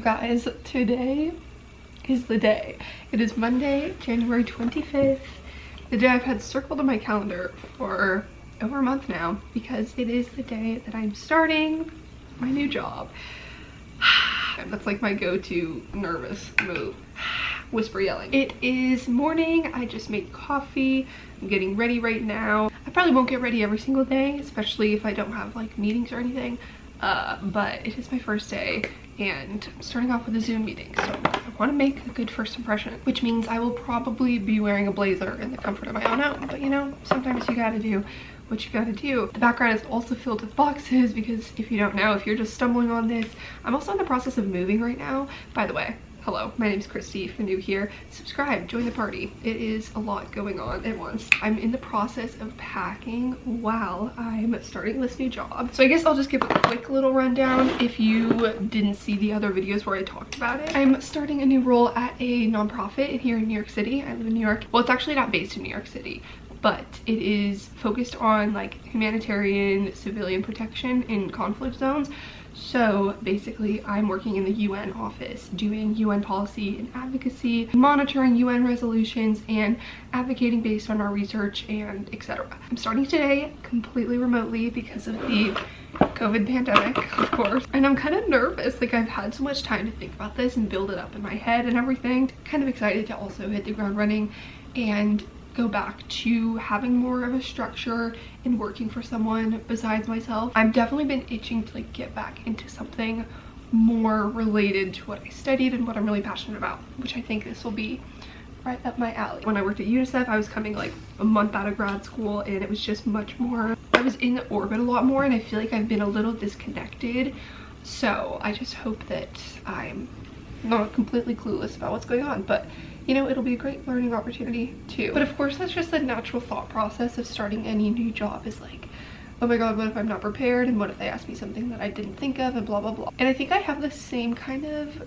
guys, today is the day. It is Monday, January 25th, the day I've had circled on my calendar for over a month now, because it is the day that I'm starting my new job. That's like my go-to nervous move. Whisper yelling. It is morning. I just made coffee. I'm getting ready right now. I probably won't get ready every single day, especially if I don't have like meetings or anything. But it is my first day and I'm starting off with a Zoom meeting, so I want to make a good first impression, which means I will probably be wearing a blazer in the comfort of my own home. But you know, sometimes you gotta do what you gotta do. The background is also filled with boxes because if you don't know, if you're just stumbling on this, I'm also in the process of moving right now. By the way, hello, my name is Kristee. If you're new here, subscribe, join the party. It is a lot going on at once. I'm in the process of packing while I'm starting this new job. So I guess I'll just give a quick little rundown if you didn't see the other videos where I talked about it. I'm starting a new role at a nonprofit here in New York City. I live in New York. Well, it's actually not based in New York City, but it is focused on like humanitarian civilian protection in conflict zones. So basically I'm working in the UN office doing UN policy and advocacy, monitoring UN resolutions and advocating based on our research and etc. I'm starting today completely remotely because of the COVID pandemic, of course, and I'm kind of nervous. Like, I've had so much time to think about this and build it up in my head and everything. Kind of excited to also hit the ground running and go back to having more of a structure and working for someone besides myself. I've definitely been itching to like get back into something more related to what I studied and what I'm really passionate about, which I think this will be right up my alley. When I worked at UNICEF, I was coming like a month out of grad school and it was just much more, I was in the orbit a lot more and I feel like I've been a little disconnected. So I just hope that I'm not completely clueless about what's going on, but you know, it'll be a great learning opportunity too. But of course, that's just the natural thought process of starting any new job, is like, oh my god, what if I'm not prepared, and what if they ask me something that I didn't think of, and blah blah blah. And I think I have the same kind of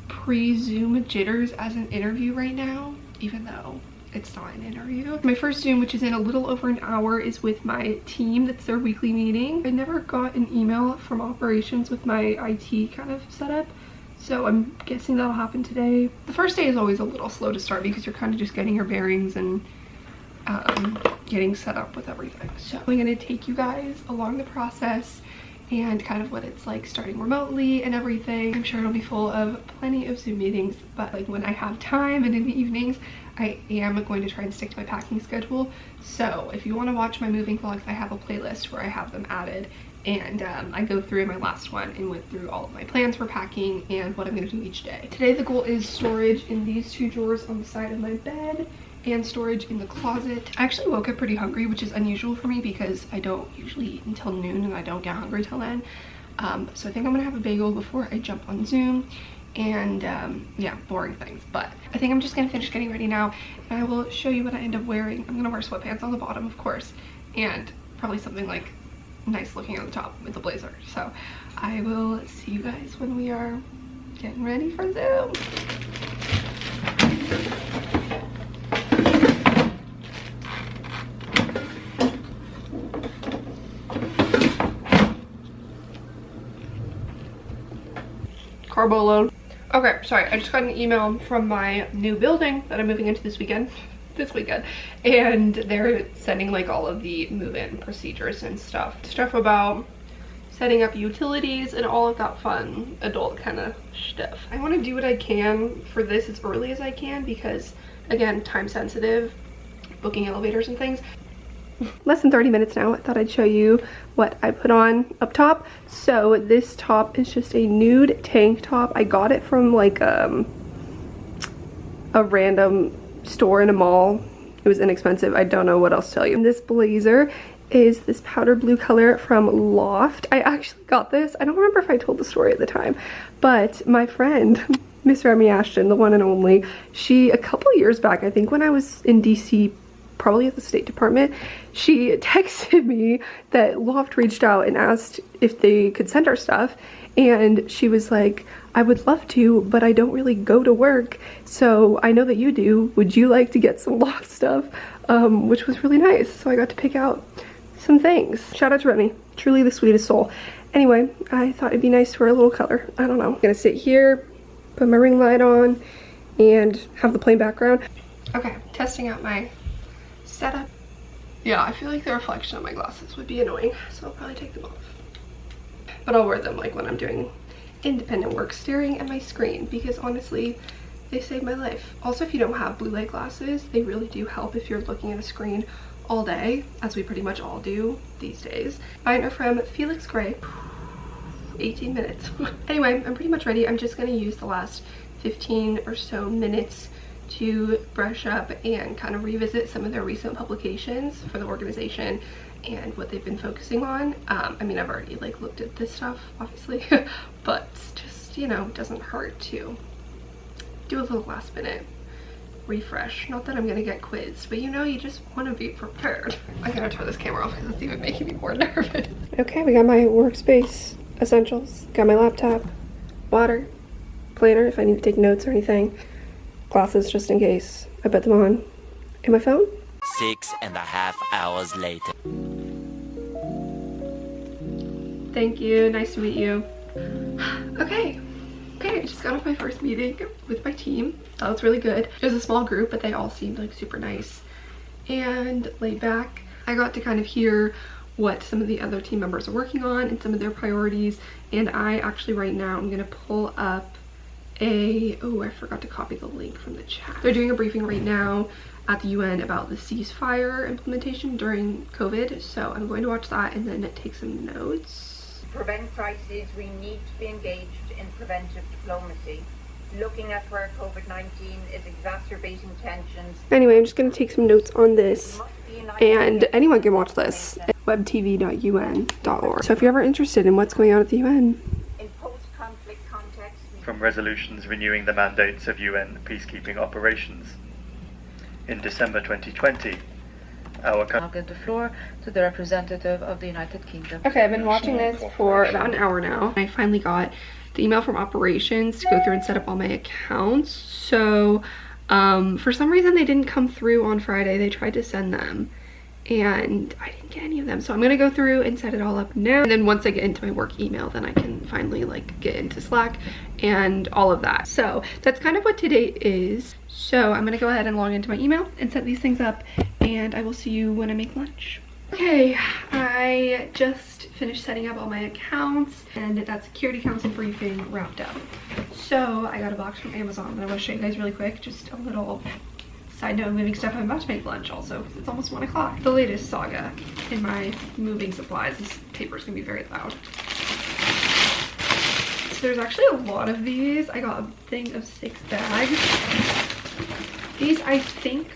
pre-Zoom jitters as an interview right now, even though it's not an interview. My first Zoom, which is in a little over an hour, is with my team. That's their weekly meeting. I never got an email from operations with my IT kind of setup, so I'm guessing that'll happen today. The first day is always a little slow to start because you're kind of just getting your bearings and getting set up with everything. So I'm gonna take you guys along the process and kind of what it's like starting remotely and everything. I'm sure it'll be full of plenty of Zoom meetings, but like when I have time and in the evenings, I am going to try and stick to my packing schedule. So if you want to watch my moving vlogs, I have a playlist where I have them added, and I go through in my last one and went through all of my plans for packing and what I'm going to do each day. Today the goal is storage in these two drawers on the side of my bed and storage in the closet. I actually woke up pretty hungry, which is unusual for me because I don't usually eat until noon and I don't get hungry till then. So I think I'm gonna have a bagel before I jump on Zoom, and yeah, boring things. But I think I'm just gonna finish getting ready now and I will show you what I end up wearing. I'm gonna wear sweatpants on the bottom, of course, and probably something like nice looking on the top with a blazer. So I will see you guys when we are getting ready for Zoom. Carbo load. Okay, sorry, I just got an email from my new building that I'm moving into this weekend, and they're sending like all of the move-in procedures and stuff about setting up utilities and all of that fun adult kind of stuff. I want to do what I can for this as early as I can because, again, time sensitive, booking elevators and things. Less than 30 minutes now. I thought I'd show you what I put on up top. So this top is just a nude tank top. I got it from like a random store in a mall. It was inexpensive. I don't know what else to tell you. And this blazer is this powder blue color from Loft. I actually got this. I don't remember if I told the story at the time, but my friend, Miss Remy Ashton, the one and only, she, a couple years back, I think when I was in DC, probably at the State Department, she texted me that Loft reached out and asked if they could send our stuff, and she was like, I would love to, but I don't really go to work, so I know that you do. Would you like to get some Loft stuff? Which was really nice. So I got to pick out some things. Shout out to Remy, truly the sweetest soul. Anyway, I thought it'd be nice to wear a little color. I don't know. I'm gonna sit here, put my ring light on, and have the plain background. Okay, testing out my setup. Yeah, I feel like the reflection of my glasses would be annoying, so I'll probably take them off. But I'll wear them like when I'm doing independent work, staring at my screen, because honestly, they save my life. Also, if you don't have blue light glasses, they really do help if you're looking at a screen all day, as we pretty much all do these days. Mine are from Felix Gray. 18 minutes. Anyway, I'm pretty much ready. I'm just gonna use the last 15 or so minutes to brush up and kind of revisit some of their recent publications for the organization and what they've been focusing on. I mean, I've already like looked at this stuff, obviously, but just, you know, it doesn't hurt to do a little last minute refresh. Not that I'm gonna get quizzed, but you know, you just want to be prepared. I'm gonna turn this camera off because it's even making me more nervous. Okay, we got my workspace essentials. Got my laptop, water, planner if I need to take notes or anything, glasses just in case I put them on, and my phone. 6.5 hours later. Thank you, nice to meet you. Okay, I just got off my first meeting with my team. That was really good. It was a small group, but they all seemed like super nice and laid back. I got to kind of hear what some of the other team members are working on and some of their priorities, and I actually right now I'm gonna pull up oh, I forgot to copy the link from the chat. They're doing a briefing right now at the UN about the ceasefire implementation during COVID, so I'm going to watch that and then take some notes. To prevent crises, we need to be engaged in preventive diplomacy, looking at where COVID-19 is exacerbating tensions. Anyway, I'm just going to take some notes on this, and anyone can watch this at webtv.un.org. So if you're ever interested in what's going on at the UN. In post-conflict context, from resolutions renewing the mandates of UN peacekeeping operations. In December 2020, I'll give the floor to the representative of the United Kingdom. Okay, I've been watching this for about an hour now. I finally got the email from operations to go through and set up all my accounts. So for some reason they didn't come through on Friday. They tried to send them and I didn't get any of them. So I'm gonna go through and set it all up now. And then once I get into my work email, then I can finally like get into Slack and all of that. So that's kind of what today is. So I'm gonna go ahead and log into my email and set these things up, and I will see you when I make lunch. Okay, I just finished setting up all my accounts and that security council briefing wrapped up. So I got a box from Amazon that I want to show you guys really quick. Just a little side note, moving stuff. I'm about to make lunch also because it's almost 1 o'clock. The latest saga in my moving supplies. This paper's gonna be very loud. So there's actually a lot of these. I got a thing of 6 bags. These, I think,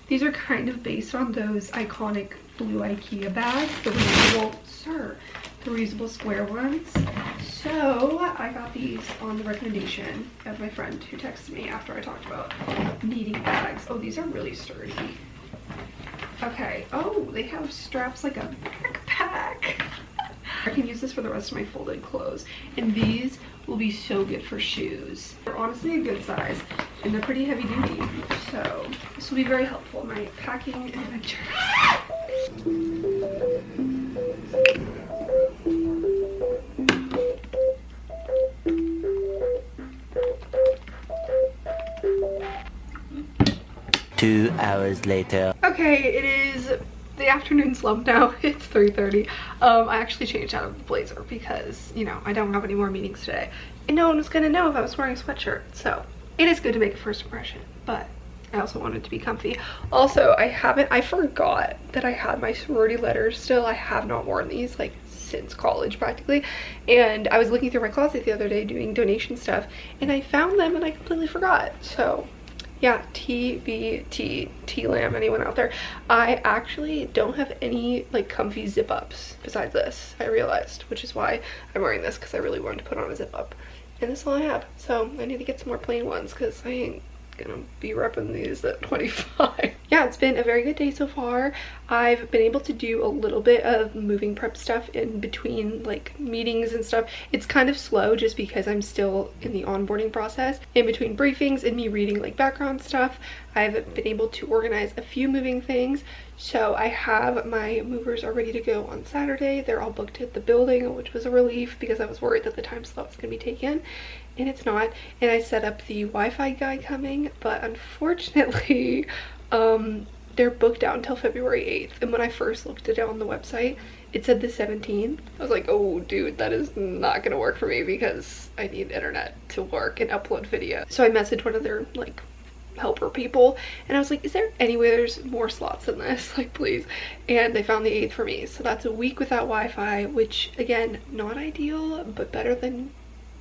these are kind of based on those iconic blue IKEA bags, the reusable square ones. So I got these on the recommendation of my friend who texted me after I talked about needing bags. Oh, these are really sturdy. Okay, oh, they have straps like a backpack. I can use this for the rest of my folded clothes, and these will be so good for shoes. They're honestly a good size and they're pretty heavy duty, so this will be very helpful in my packing adventure. 2 hours later. Okay, it is the afternoon slump now. It's 3:30. I actually changed out of the blazer because, you know, I don't have any more meetings today. And no one was gonna know if I was wearing a sweatshirt. So it is good to make a first impression, but I also wanted to be comfy. Also, I forgot that I had my sorority letters still. I have not worn these like since college practically. And I was looking through my closet the other day doing donation stuff and I found them and I completely forgot. So yeah, TBT, T-Lamb, anyone out there. I actually don't have any like comfy zip ups besides this, I realized, which is why I'm wearing this, because I really wanted to put on a zip up. And that's all I have. So I need to get some more plain ones because I ain't gonna be repping these at 25. yeah, it's been a very good day so far. I've been able to do a little bit of moving prep stuff in between like meetings and stuff. It's kind of slow just because I'm still in the onboarding process. In between briefings and me reading like background stuff, I've been able to organize a few moving things. So I have my movers are ready to go on Saturday. They're all booked at the building, which was a relief because I was worried that the time slot was going to be taken, and it's not. And I set up the Wi-Fi guy coming, but unfortunately they're booked out until February 8th. And when I first looked it on the website, it said the 17th. I was like, oh dude, that is not gonna work for me because I need internet to work and upload video. So I messaged one of their like helper people and I was like, is there any way there's more slots than this, like please? And they found the 8th for me. So that's a week without Wi-Fi, which again, not ideal, but better than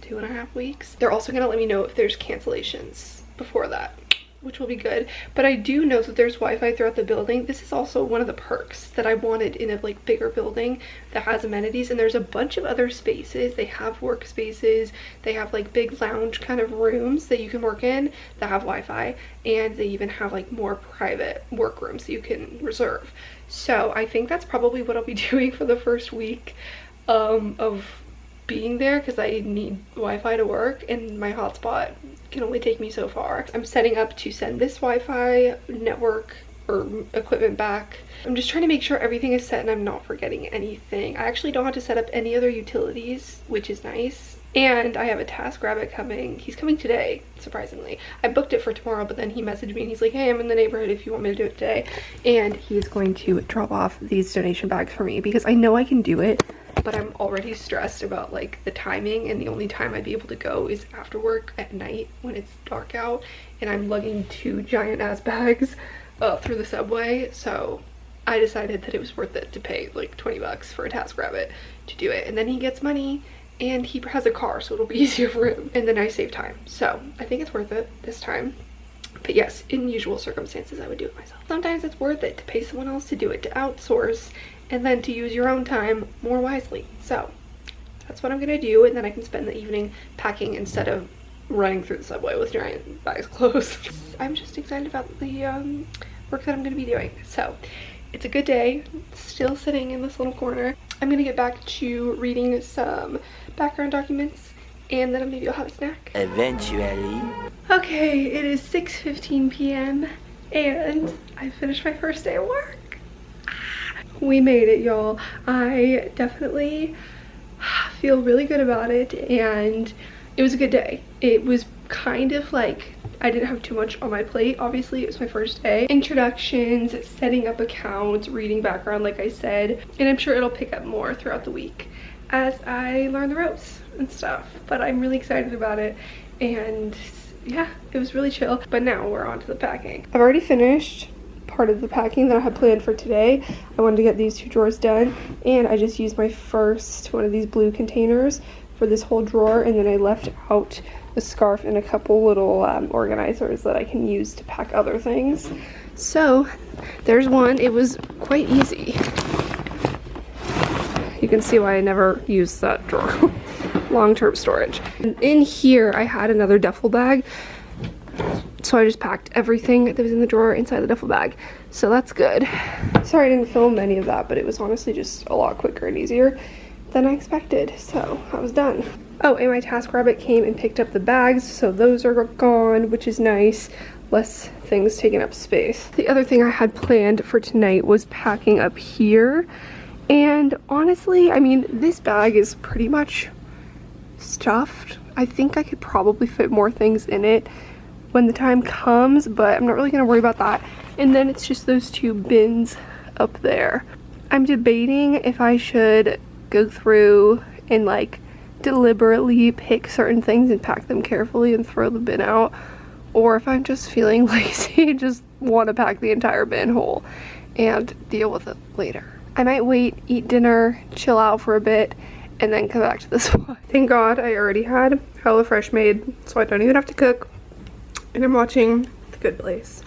2.5 weeks. They're also gonna let me know if there's cancellations before that, which will be good. But I do know that there's Wi-Fi throughout the building. This is also one of the perks that I wanted in a like bigger building that has amenities, and there's a bunch of other spaces. They have workspaces, they have like big lounge kind of rooms that you can work in that have Wi-Fi, and they even have like more private work rooms that you can reserve. So I think that's probably what I'll be doing for the first week of being there, because I need Wi-Fi to work and my hotspot can only take me so far. I'm setting up to send this Wi-Fi network or equipment back. I'm just trying to make sure everything is set and I'm not forgetting anything. I actually don't have to set up any other utilities, which is nice. And I have a TaskRabbit coming. He's coming today, surprisingly. I booked it for tomorrow, but then he messaged me and he's like, hey, I'm in the neighborhood if you want me to do it today. And he's going to drop off these donation bags for me because I know I can do it, but I'm already stressed about like the timing, and the only time I'd be able to go is after work at night when it's dark out and I'm lugging 2 giant ass bags through the subway. So I decided that it was worth it to pay like 20 bucks for a TaskRabbit to do it, and then he gets money and he has a car, so it'll be easier for him, and then I save time. So I think it's worth it this time. But yes, in usual circumstances I would do it myself. Sometimes it's worth it to pay someone else to do it, to outsource, and then to use your own time more wisely. So that's what I'm gonna do, and then I can spend the evening packing instead of running through the subway with giant bags of clothes. I'm just excited about the work that I'm gonna be doing. So it's a good day, still sitting in this little corner. I'm gonna get back to reading some background documents, and then maybe I'll have a snack. Eventually. Okay, it is 6:15 p.m. and I finished my first day of work. We made it, y'all. I definitely feel really good about it, and it was a good day. It was kind of like I didn't have too much on my plate. Obviously, it was my first day. Introductions, setting up accounts, reading background, like I said, and I'm sure it'll pick up more throughout the week as I learn the ropes and stuff. But I'm really excited about it, and yeah, it was really chill. But now we're on to the packing. I've already finished part of the packing that I had planned for today. I wanted to get these 2 drawers done, and I just used my first one of these blue containers for this whole drawer, and then I left out a scarf and a couple little organizers that I can use to pack other things. So there's one. It was quite easy. You can see why I never used that drawer. Long-term storage. And in here I had another duffel bag, so I just packed everything that was in the drawer inside the duffel bag, so that's good. Sorry I didn't film any of that, but it was honestly just a lot quicker and easier than I expected, so I was done. Oh, and my TaskRabbit came and picked up the bags, so those are gone, which is nice. Less things taking up space. The other thing I had planned for tonight was packing up here, and honestly, I mean, this bag is pretty much stuffed. I think I could probably fit more things in it when the time comes, but I'm not really gonna worry about that. And then it's just those 2 bins up there. I'm debating if I should go through and like deliberately pick certain things and pack them carefully and throw the bin out, or if I'm just feeling lazy, just want to pack the entire bin whole and deal with it later. I might wait, eat dinner, chill out for a bit, and then come back to this one. Thank God I already had HelloFresh made, so I don't even have to cook, and I'm watching The Good Place.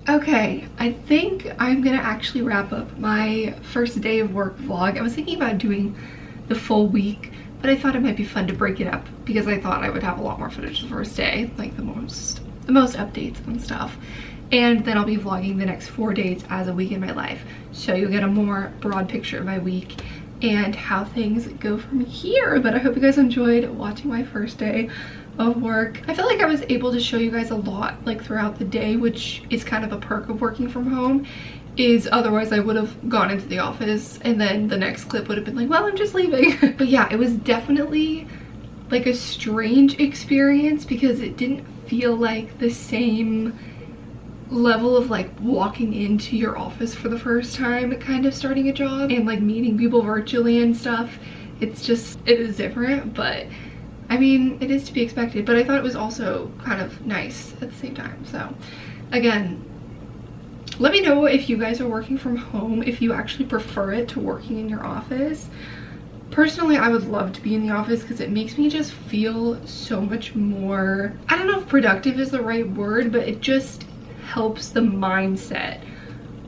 Okay, I think I'm gonna actually wrap up my first day of work vlog. I was thinking about doing the full week, but I thought it might be fun to break it up because I thought I would have a lot more footage the first day, like the most the most updates and stuff. And then I'll be vlogging the next 4 days as a week in my life. So you'll get a more broad picture of my week and how things go from here. But I hope you guys enjoyed watching my first day of work. I feel like I was able to show you guys a lot like throughout the day, which is kind of a perk of working from home, is otherwise I would have gone into the office and then the next clip would have been like, well, I'm just leaving. But yeah, it was definitely like a strange experience because it didn't feel like the same level of like walking into your office for the first time, kind of starting a job and like meeting people virtually and stuff. It's just, it is different, but I mean, it is to be expected. But I thought it was also kind of nice at the same time. So again, let me know if you guys are working from home, if you actually prefer it to working in your office. Personally, I would love to be in the office because it makes me just feel so much more, I don't know if productive is the right word, but it just helps the mindset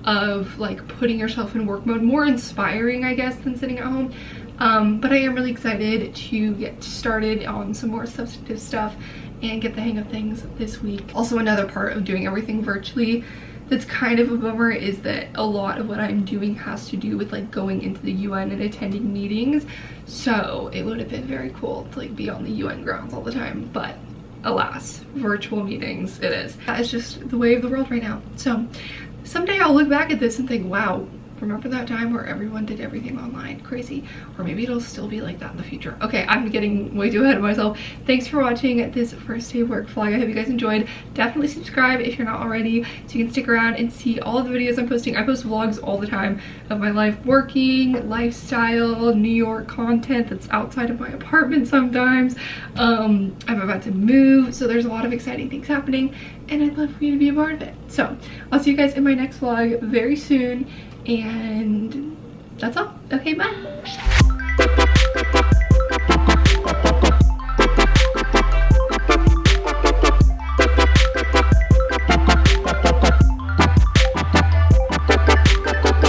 of like putting yourself in work mode, more inspiring, I guess, than sitting at home. But I am really excited to get started on some more substantive stuff and get the hang of things this week. Also, another part of doing everything virtually that's kind of a bummer is that a lot of what I'm doing has to do with like going into the UN and attending meetings. So it would have been very cool to like be on the UN grounds all the time, but alas, virtual meetings it is. That is just the way of the world right now. So someday I'll look back at this and think, wow, remember that time where everyone did everything online? Crazy. Or maybe it'll still be like that in the future. Okay, I'm getting way too ahead of myself. Thanks for watching this first day of work vlog. I hope you guys enjoyed. Definitely subscribe if you're not already so you can stick around and see all of the videos I'm posting. I post vlogs all the time of my life working, lifestyle, New York content that's outside of my apartment sometimes. I'm about to move, so there's a lot of exciting things happening and I'd love for you to be a part of it. So I'll see you guys in my next vlog very soon. And that's all. Okay, bye.